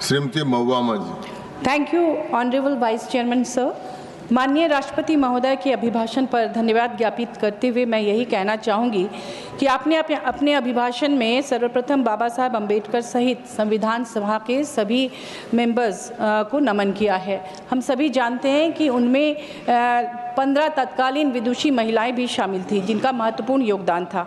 Shrimati Mahua ji. Thank you honourable vice chairman sir. माननीय राष्ट्रपति महोदय के अभिभाषण पर धन्यवाद ज्ञापित करते हुए मैं यही कहना चाहूँगी कि आपने अपने अभिभाषण में सर्वप्रथम बाबा साहब अम्बेडकर सहित संविधान सभा के सभी मेंबर्स को नमन किया है। हम सभी जानते हैं कि उनमें 15 तत्कालीन विदुषी महिलाएं भी शामिल थीं जिनका महत्वपूर्ण योगदान था।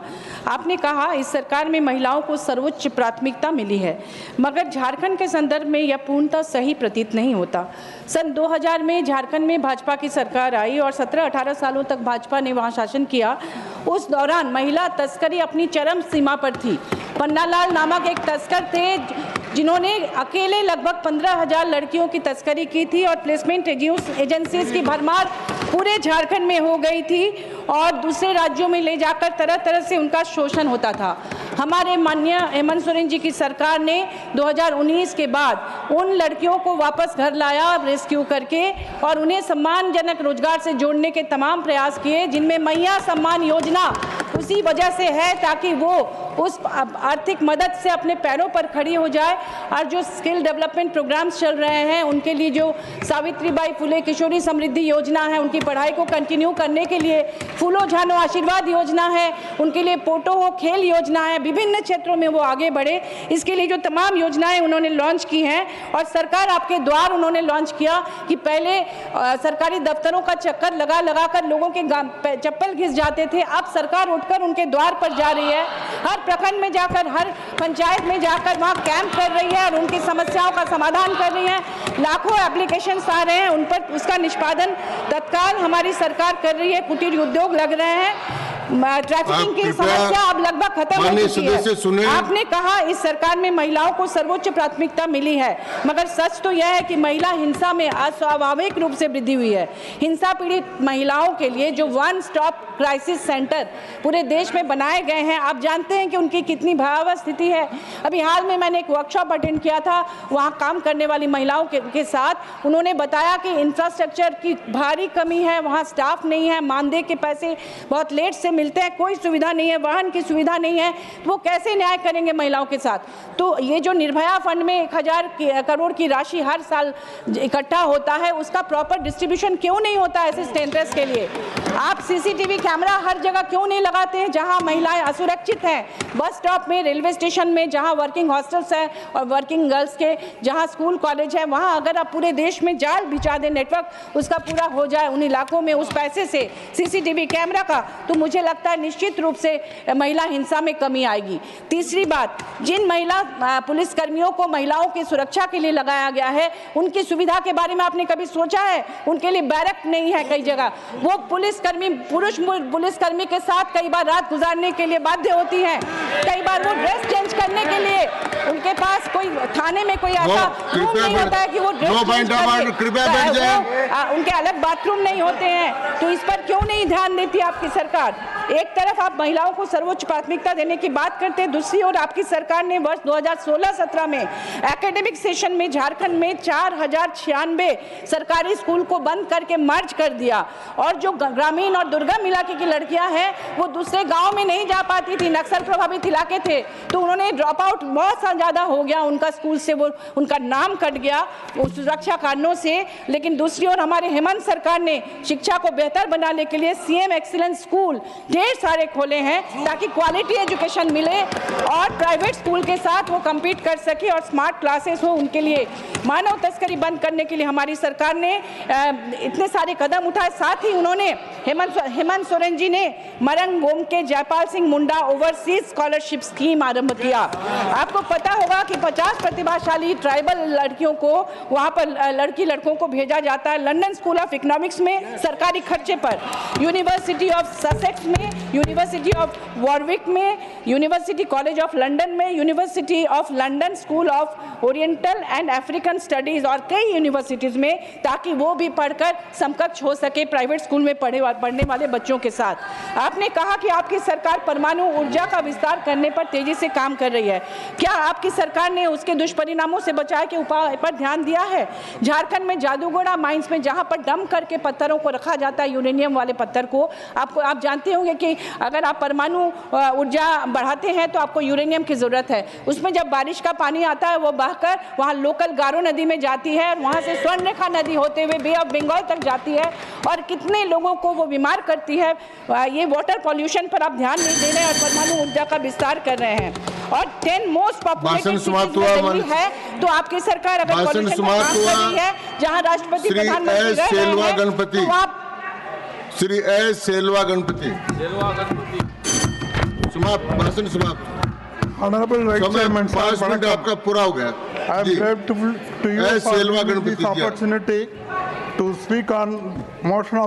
आपने कहा इस सरकार में महिलाओं को सर्वोच्च प्राथमिकता मिली है, मगर झारखंड के संदर्भ में यह पूर्णतः सही प्रतीत नहीं होता। सन 2000 में झारखंड में भाजपा की सरकार आई और 17-18 सालों तक भाजपा ने वहां शासन किया। उस दौरान महिला तस्करी अपनी चरम सीमा पर थी। पन्नालाल नामक एक तस्कर थे जिन्होंने अकेले लगभग 15,000 लड़कियों की तस्करी की थी और प्लेसमेंट एजेंसीज की भरमार पूरे झारखंड में हो गई थी और दूसरे राज्यों में ले जाकर तरह तरह से उनका शोषण होता था। हमारे माननीय हेमंत सोरेन जी की सरकार ने 2019 के बाद उन लड़कियों को वापस घर लाया रेस्क्यू करके और उन्हें सम्मानजनक रोजगार से जोड़ने के तमाम प्रयास किए, जिनमें मैया सम्मान योजना उसी वजह से है ताकि वो उस आर्थिक मदद से अपने पैरों पर खड़ी हो जाए। और जो स्किल डेवलपमेंट प्रोग्राम्स चल रहे हैं उनके लिए जो सावित्रीबाई फुले किशोरी समृद्धि योजना है, उनकी पढ़ाई को कंटिन्यू करने के लिए फूलो झानो आशीर्वाद योजना है, उनके लिए पोटो हो खेल योजना है, विभिन्न क्षेत्रों में वो आगे बढ़े। इसके लिए जो तमाम योजनाएं उन्होंने लॉन्च की हैं और सरकार आपके द्वार उन्होंने लॉन्च किया कि पहले सरकारी दफ्तरों का चक्कर लगा लगा कर लोगों के चप्पल घिस जाते थे, अब सरकार उठकर उनके द्वार पर जा रही है, हर प्रखंड में जाकर हर पंचायत में जाकर वहाँ कैंप कर रही है और उनकी समस्याओं का समाधान कर रही है। लाखों एप्लीकेशंस आ रहे हैं, उन पर उसका निष्पादन तत्काल हमारी सरकार कर रही है। कुटीर उद्योग लग रहे हैं, ट्रैफिकिंग की समस्या अब लगभग खत्म हो चुकी है। आपने कहा इस सरकार में महिलाओं को सर्वोच्च प्राथमिकता मिली है, मगर सच तो यह है कि महिला हिंसा में अस्वाभाविक रूप से वृद्धि हुई है। हिंसा पीड़ित महिलाओं के लिए जो वन स्टॉप क्राइसिस सेंटर पूरे देश में बनाए गए हैं, आप जानते हैं कि उनकी कितनी भयावह स्थिति है। अभी हाल में मैंने एक वर्कशॉप अटेंड किया था, वहाँ काम करने वाली महिलाओं के साथ उन्होंने बताया कि इंफ्रास्ट्रक्चर की भारी कमी है, वहाँ स्टाफ नहीं है, मानदेय के पैसे बहुत लेट से मिलते हैं, कोई सुविधा नहीं है, वाहन की सुविधा नहीं है, तो वो कैसे न्याय करेंगे महिलाओं के साथ। तो ये जो निर्भया फंड में 1000 करोड़ की राशि हर साल इकट्ठा होता है, उसका प्रॉपर डिस्ट्रीब्यूशन क्यों नहीं होता ऐसे सेंटर्स के लिए? आप सीसीटीवी कैमरा हर जगह क्यों नहीं लगाते हैं जहां महिलाएं असुरक्षित हैं? बस स्टॉप में, रेलवे स्टेशन में, जहां वर्किंग हॉस्टल्स हैं और वर्किंग गर्ल्स के जहां स्कूल कॉलेज है, वहां अगर आप पूरे देश में जाल बिछा दें, नेटवर्क उसका पूरा हो जाए उन इलाकों में उस पैसे से सीसीटीवी कैमरा का, तो मुझे लगता है निश्चित रूप से महिला हिंसा में कमी आएगी। तीसरी बात, जिन महिला पुलिसकर्मियों को महिलाओं की सुरक्षा के लिए लगाया गया है, उनकी सुविधा के बारे में आपने कभी सोचा है? उनके लिए बैरक नहीं है कई जगह, वो पुलिसकर्मी पुरुष पुलिसकर्मी के साथ कई बार रात गुजारने के लिए बाध्य होती हैं, कई बार वो ड्रेस चेंज करने के लिए उनके पास कोई थाने में कोई ऐसा रूम नहीं होता है कि वो ड्रेस चेंज करें, उनके अलग बाथरूम नहीं होते हैं। तो इस पर क्यों नहीं ध्यान देती आपकी सरकार? एक तरफ आप महिलाओं को सर्वोच्च प्राथमिकता देने की बात करते हैं, दूसरी ओर आपकी सरकार ने वर्ष 2016-17 में एकेडमिक सेशन में झारखंड में 4096 सरकारी स्कूल को बंद करके मर्ज कर दिया और जो ग्रामीण और दुर्गम इलाके की लड़कियां हैं वो दूसरे गांव में नहीं जा पाती थी, नक्सल प्रभावित इलाके थे, तो उन्होंने ड्रॉप आउट बहुत ज़्यादा हो गया उनका स्कूल से, वो उनका नाम कट गया सुरक्षा कारणों से। लेकिन दूसरी ओर हमारे हेमंत सरकार ने शिक्षा को बेहतर बनाने के लिए सीएम एक्सीलेंस स्कूल ढेर सारे खोले हैं ताकि क्वालिटी एजुकेशन मिले और प्राइवेट स्कूल के साथ वो कम्पीट कर सके और स्मार्ट क्लासेस हो उनके लिए। मानव तस्करी बंद करने के लिए हमारी सरकार ने इतने सारे कदम उठाए। साथ ही उन्होंने हेमंत सोरेन जी ने मरंग गोम के Jaipal Singh Munda overseas scholarship scheme आरंभ किया। आपको पता होगा कि 50 प्रतिभाशाली ट्राइबल लड़कियों को वहाँ पर लड़कों को भेजा जाता है लंदन स्कूल ऑफ इकोनॉमिक्स में सरकारी खर्चे पर, यूनिवर्सिटी ऑफ ससेक्स में, यूनिवर्सिटी ऑफ वॉरविक में, यूनिवर्सिटी कॉलेज ऑफ लंदन में, university of London school of oriental and African studies और कई यूनिवर्सिटीज़ में, ताकि वो भी पढ़कर समकक्ष हो सके प्राइवेट स्कूल में पढ़ने वाले बच्चों के साथ। आपने कहा कि आपकी सरकार परमाणु ऊर्जा का विस्तार करने पर तेजी से काम कर रही है। क्या आपकी सरकार ने उसके दुष्परिणामों से बचाव के उपाय पर ध्यान दिया है? झारखंड में जादूगोड़ा माइंस में जहां पर डंप करके पत्थरों को रखा जाता है, यूरेनियम वाले पत्थर को, आप जानते होंगे कि अगर आप परमाणु ऊर्जा बढ़ाते हैं तो आपको यूरेनियम की ज़रूरत है। उसमें जब बारिश का पानी आता है वो बहकर वहाँ लोकल गारो नदी में जाती है और वहाँ से स्वर्णरेखा नदी होते हुए बे ऑफ बंगाल तक जाती है और कितने लोगों को वो बीमार करती है। ये वाटर पॉल्यूशन पर आप ध्यान नहीं दे रहे हैं और परमाणु ऊर्जा का विस्तार कर रहे हैं। और 10 मोस्ट पॉपुलेटेड सिटीज में दिल्ली है, तो आपकी सरकार अगर पॉल्यूशन पर काम कर रही है, जहाँ राष्ट्रपति प्रधानमंत्री रह रहे हैं, तो आप श्री एस सेल्वा गणपति समाप्त, भाषण समाप्त। Honorable Vice Chairman, 5 मिनट आपका पूरा हो गया। I am grateful to you S Selva for Ganapathi this ji. opportunity to speak on motion of